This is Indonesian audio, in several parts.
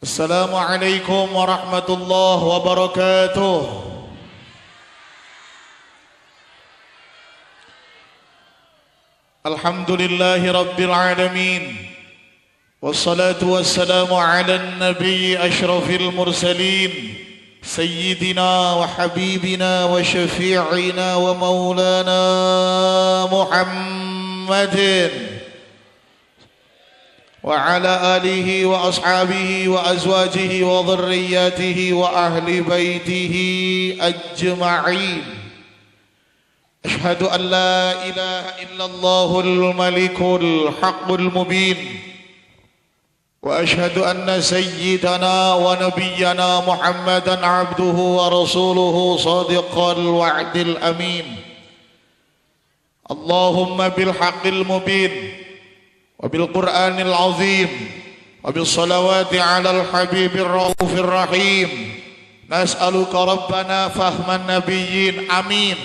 Assalamualaikum warahmatullahi wabarakatuh. Alhamdulillahi rabbil alamin. Wassalatu wassalamu ala nabi ashrafil mursalin Sayyidina wa habibina wa syafi'ina wa maulana Muhammadin wa ala alihi wa ashabihi wa azwajihi wa dhurriyyatihi wa ahli baitihi ajma'in. Ashhadu an la ilaha illallahul malikul haqqul mubin wa ashhadu anna sayyidana wa nabiyyana Muhammadan abduhu wa rasuluhu sadiqal wa'dil amin. Allahumma bil haqqil mubin وبالقرآن العظيم وبالصلوات على الحبيب الرؤوف الرحيم نسألك ربنا فهم النبيين آمين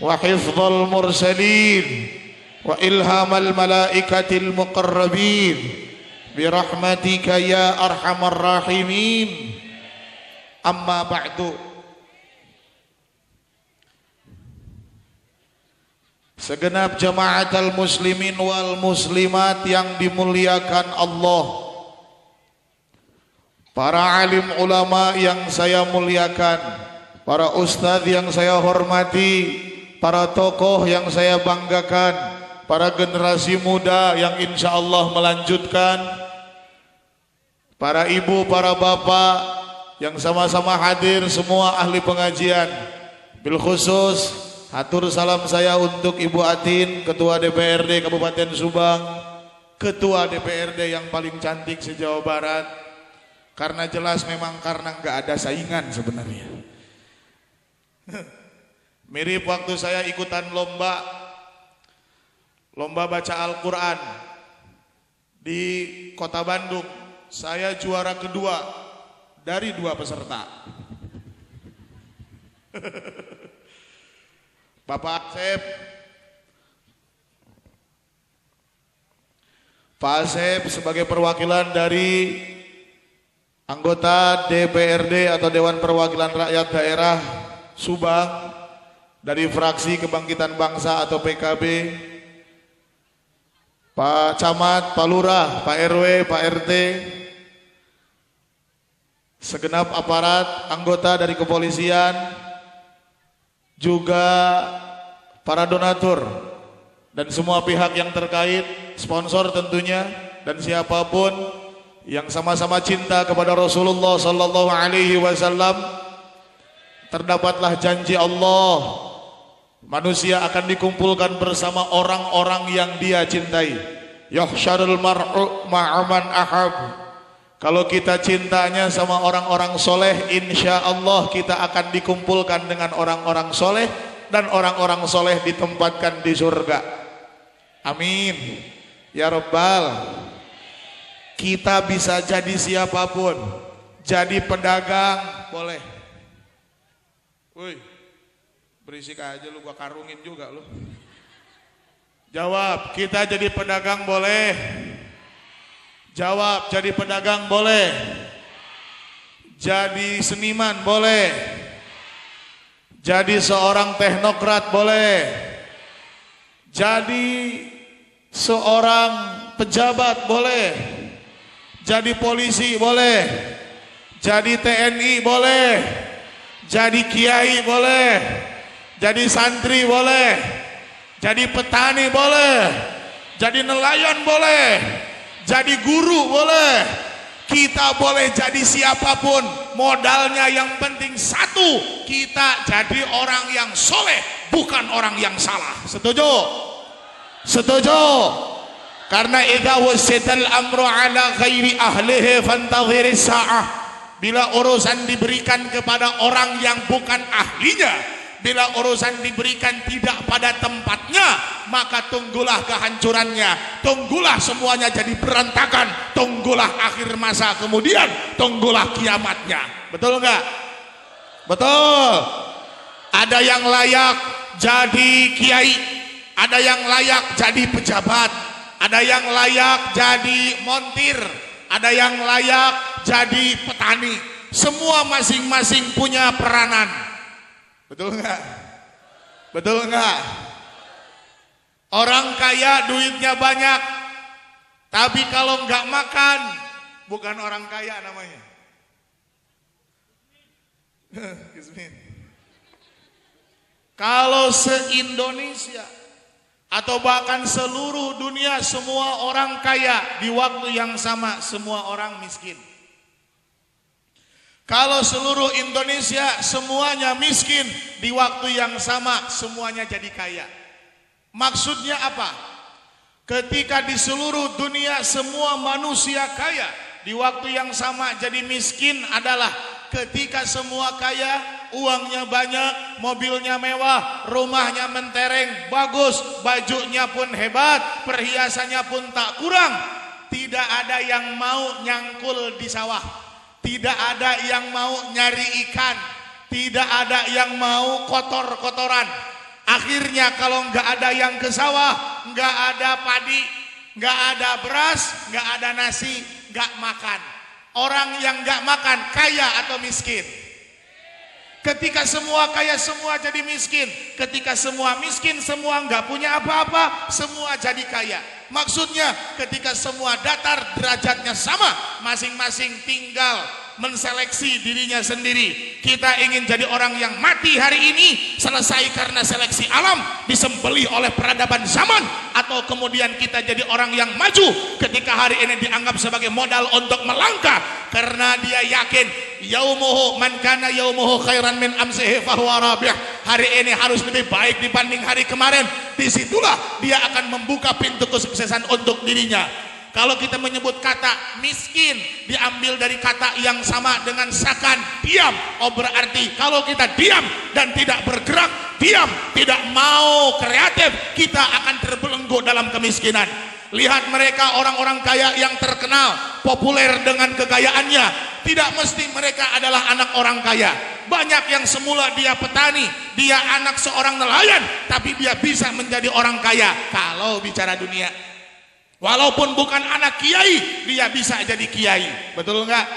وحفظ المرسلين وإلهام الملائكة المقربين برحمتك يا أرحم الراحمين أما بعد. Segenap jamaatul muslimin wal muslimat yang dimuliakan Allah, para alim ulama yang saya muliakan, para ustadz yang saya hormati, para tokoh yang saya banggakan, para generasi muda yang insya Allah melanjutkan, para ibu, para bapak yang sama-sama hadir, semua ahli pengajian, bil khusus hatur salam saya untuk Ibu Atin, Ketua DPRD Kabupaten Subang, Ketua DPRD yang paling cantik se-Jawa Barat. Karena jelas memang karena nggak ada saingan sebenarnya. Mirip waktu saya ikutan lomba baca Al-Quran di Kota Bandung. Saya juara kedua dari 2 peserta. Bapak Asep sebagai perwakilan dari anggota DPRD atau Dewan Perwakilan Rakyat Daerah Subang dari fraksi Kebangkitan Bangsa atau PKB, Pak Camat, Pak Lurah, Pak RW, Pak RT, segenap aparat anggota dari kepolisian, juga para donatur dan semua pihak yang terkait, sponsor tentunya, dan siapapun yang sama-sama cinta kepada Rasulullah sallallahu alaihi wasallam. Terdapatlah janji Allah, manusia akan dikumpulkan bersama orang-orang yang dia cintai. Yuhsyarul mar'u ma'aman ahab. Kalau kita cintanya sama orang-orang soleh, insya Allah kita akan dikumpulkan dengan orang-orang soleh, dan orang-orang soleh ditempatkan di surga. Amin ya Rabbal. Kita bisa jadi siapapun, jadi pedagang boleh. Woi, berisik aja lu, gua karungin juga lu. Jawab, kita jadi pedagang boleh. Jawab, jadi pedagang boleh. Jadi seniman boleh. Jadi seorang teknokrat boleh. Jadi seorang pejabat boleh. Jadi polisi boleh. Jadi TNI boleh. Jadi kiai boleh. Jadi santri boleh. Jadi petani boleh. Jadi nelayan boleh. Jadi guru boleh. Kita boleh jadi siapapun. Modalnya yang penting satu, kita jadi orang yang soleh, bukan orang yang salah. Setuju? Setuju? Karena idza wasital amru ala ghairi ahlihi fantadhiris sa'ah. Bila urusan diberikan kepada orang yang bukan ahlinya, bila urusan diberikan tidak pada tempatnya, maka tunggulah kehancurannya, tunggulah semuanya jadi berantakan, tunggulah akhir masa, kemudian tunggulah kiamatnya. Betul enggak? Betul. Ada yang layak jadi kiai, ada yang layak jadi pejabat, ada yang layak jadi montir, ada yang layak jadi petani. Semua masing-masing punya peranan. Betul nggak? Betul nggak? Orang kaya duitnya banyak, tapi kalau nggak makan bukan orang kaya namanya. Kalau se-Indonesia atau bahkan seluruh dunia semua orang kaya, di waktu yang sama semua orang miskin. Kalau seluruh Indonesia semuanya miskin, di waktu yang sama semuanya jadi kaya. Maksudnya apa? Ketika di seluruh dunia semua manusia kaya, di waktu yang sama jadi miskin adalah ketika semua kaya, uangnya banyak, mobilnya mewah, rumahnya mentereng, bagus, bajunya pun hebat, perhiasannya pun tak kurang. Tidak ada yang mau nyangkul di sawah, tidak ada yang mau nyari ikan, tidak ada yang mau kotor-kotoran. Akhirnya kalau nggak ada yang ke sawah, nggak ada padi, nggak ada beras, nggak ada nasi, nggak makan. Orang yang nggak makan kaya atau miskin? Ketika semua kaya semua jadi miskin. Ketika semua miskin semua nggak punya apa-apa, semua jadi kaya. Maksudnya ketika semua datar derajatnya sama, masing-masing tinggal menseleksi dirinya sendiri. Kita ingin jadi orang yang mati hari ini selesai karena seleksi alam, disembelih oleh peradaban zaman, atau kemudian kita jadi orang yang maju ketika hari ini dianggap sebagai modal untuk melangkah karena dia yakin yaumuhu man kana yaumuhu khairan min amsihi fahuwa rabih. Hari ini harus lebih baik dibanding hari kemarin. Disitulah dia akan membuka pintu kesuksesan untuk dirinya. Kalau kita menyebut kata miskin diambil dari kata yang sama dengan sakan, diam. Oh berarti kalau kita diam dan tidak bergerak, diam, tidak mau kreatif, kita akan terbelenggu dalam kemiskinan. Lihat mereka orang-orang kaya yang terkenal, populer dengan kekayaannya. Tidak mesti mereka adalah anak orang kaya. Banyak yang semula dia petani, dia anak seorang nelayan, tapi dia bisa menjadi orang kaya. Kalau bicara dunia, walaupun bukan anak kiai, dia bisa jadi kiai. Betul enggak?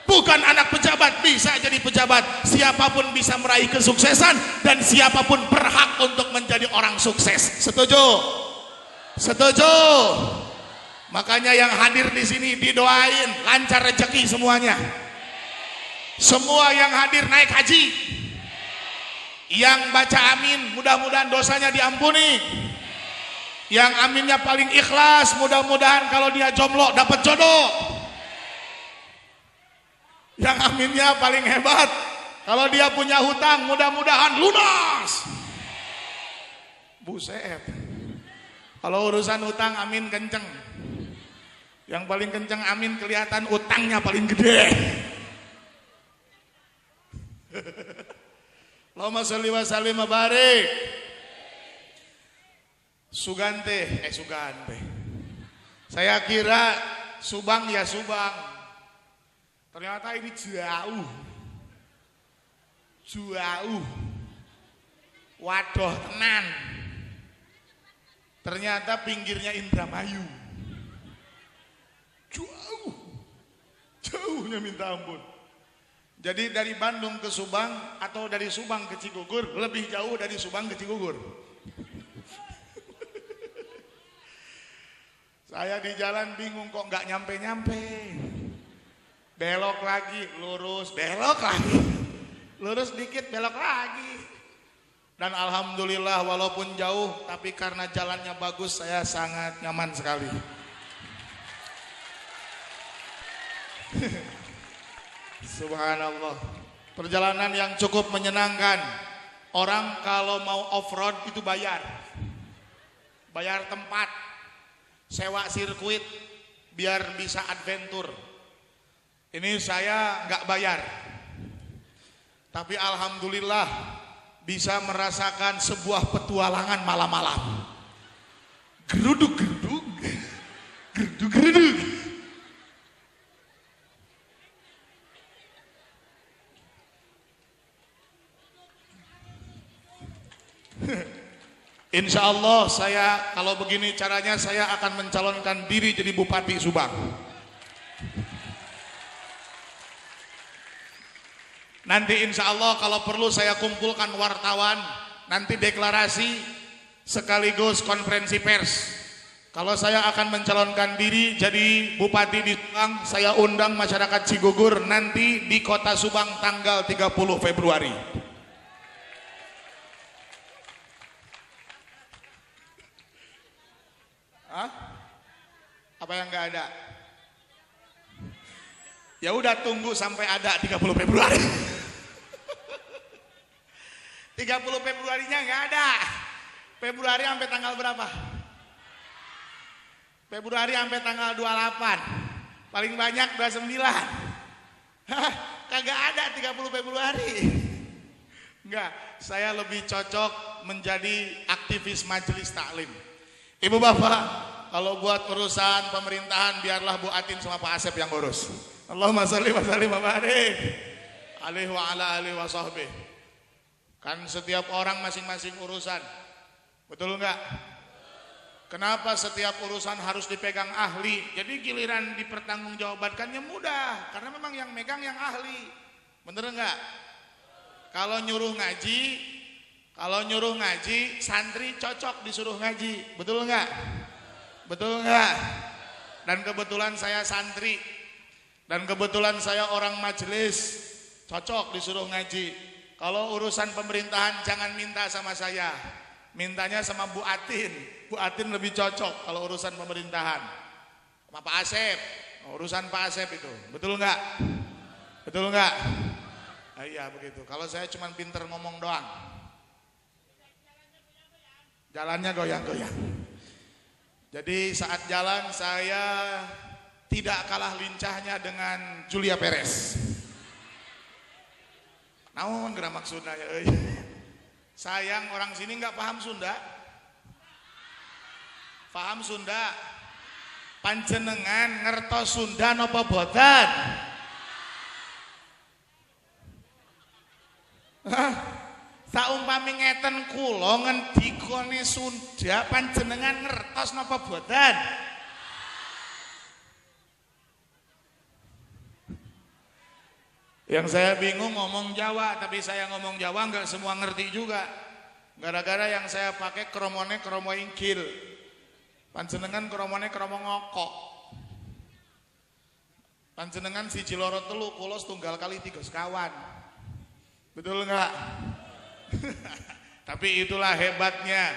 Bukan anak pejabat, bisa jadi pejabat. Siapapun bisa meraih kesuksesan, dan siapapun berhak untuk menjadi orang sukses. Setuju? Setuju? Makanya yang hadir di sini didoain lancar rezeki semuanya. Semua yang hadir naik haji. Yang baca amin mudah-mudahan dosanya diampuni. Yang aminnya paling ikhlas, mudah-mudahan kalau dia jomblo dapat jodoh. Yang aminnya paling hebat, kalau dia punya hutang mudah-mudahan lunas. Buset. Kalau urusan hutang amin kenceng. Yang paling kenceng amin kelihatan utangnya paling gede. Allahumma sholli wa sallim wa barik. Sugante. Saya kira Subang ya Subang. Ternyata ini jauh. Waduh tenan. Ternyata pinggirnya Indramayu. Jauhnya minta ampun. Jadi dari Bandung ke Subang atau dari Subang ke Cigugur lebih jauh dari Subang ke Cigugur. Saya di jalan bingung kok nggak nyampe-nyampe. Belok lagi, lurus, belok lagi. Lurus dikit, belok lagi. Dan alhamdulillah walaupun jauh, tapi karena jalannya bagus saya sangat nyaman sekali. Subhanallah. Perjalanan yang cukup menyenangkan. Orang kalau mau off-road itu bayar. Bayar tempat, sewa sirkuit biar bisa adventure. Ini saya nggak bayar, tapi alhamdulillah bisa merasakan sebuah petualangan malam-malam. Geruduk-geruduk, geruduk-geruduk. Insya Allah saya kalau begini caranya saya akan mencalonkan diri jadi Bupati Subang. Nanti insya Allah kalau perlu saya kumpulkan wartawan, nanti deklarasi sekaligus konferensi pers. Kalau saya akan mencalonkan diri jadi bupati di Subang, saya undang masyarakat Cigugur nanti di kota Subang tanggal 30 Februari. Hah? Apa yang nggak ada? Ya udah tunggu sampai ada 30 Februari. 30 Februarinya nggak ada. Februari sampai tanggal berapa? Februari sampai tanggal 28. Paling banyak 29. Hah, kagak ada 30 Februari. Enggak, saya lebih cocok menjadi aktivis majelis taklim. Ibu bapak, kalau buat urusan pemerintahan biarlah Bu Atin sama Pak Asep yang urus. Allahumma sholli wa sallim wa barik alaihi wa ala alihi wa sahbihi. Kan setiap orang masing-masing urusan. Betul enggak? Kenapa setiap urusan harus dipegang ahli? Jadi giliran dipertanggungjawabkannya mudah, karena memang yang megang yang ahli. Bener enggak? Kalau nyuruh ngaji, santri cocok disuruh ngaji. Betul enggak? Betul enggak? Dan kebetulan saya santri, dan kebetulan saya orang majelis, cocok disuruh ngaji. Kalau urusan pemerintahan jangan minta sama saya, mintanya sama Bu Atin. Bu Atin lebih cocok kalau urusan pemerintahan. Sama Pak Asep, urusan Pak Asep itu. Betul enggak? Betul enggak? Ah, iya begitu. Kalau saya cuma pinter ngomong doang. Jalannya goyang-goyang. Jadi saat jalan saya tidak kalah lincahnya dengan Julia Perez. Namun gerak maksudnya ya. Sayang orang sini nggak paham Sunda. Paham Sunda? Panjenengan ngertos Sunda napa boten? Saumpami ngeten kula ngendikane Sunda panjenengan ngertos napa boten? Yang saya bingung ngomong Jawa, tapi saya ngomong Jawa nggak semua ngerti juga. Gara-gara yang saya pakai kromone kromo ingkil. Panjenengan kromone kromo ngokok. Panjenengan siji loro telu kula setunggal kali 3 sekawan. Betul enggak? Tapi itulah hebatnya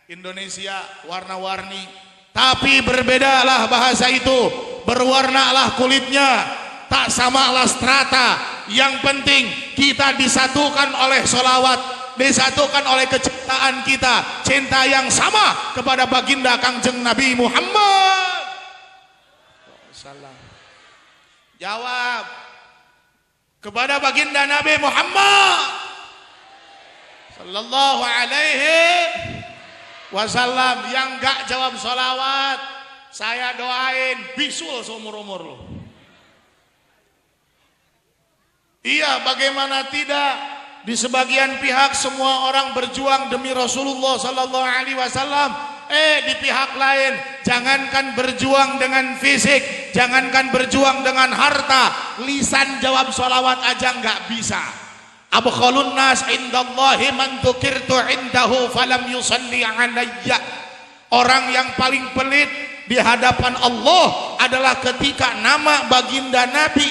Indonesia, warna-warni. Tapi berbedalah bahasa itu, berwarnalah kulitnya, tak samalah strata. Yang penting kita disatukan oleh sholawat, disatukan oleh kecintaan kita, cinta yang sama kepada baginda Kangjeng Nabi Muhammad. Jawab, kepada baginda Nabi Muhammad sallallahu alaihi wasallam. Yang gak jawab sholawat, saya doain bisul seumur umur lo. Iya, bagaimana tidak? Di sebagian pihak semua orang berjuang demi Rasulullah sallallahu alaihi wasallam. Di pihak lain jangankan berjuang dengan fisik, jangankan berjuang dengan harta, lisan jawab sholawat aja nggak bisa. Abkhalun nas indallahi man dzukirtu indahu falam yusalli alayya. Orang yang paling pelit di hadapan Allah adalah ketika nama baginda Nabi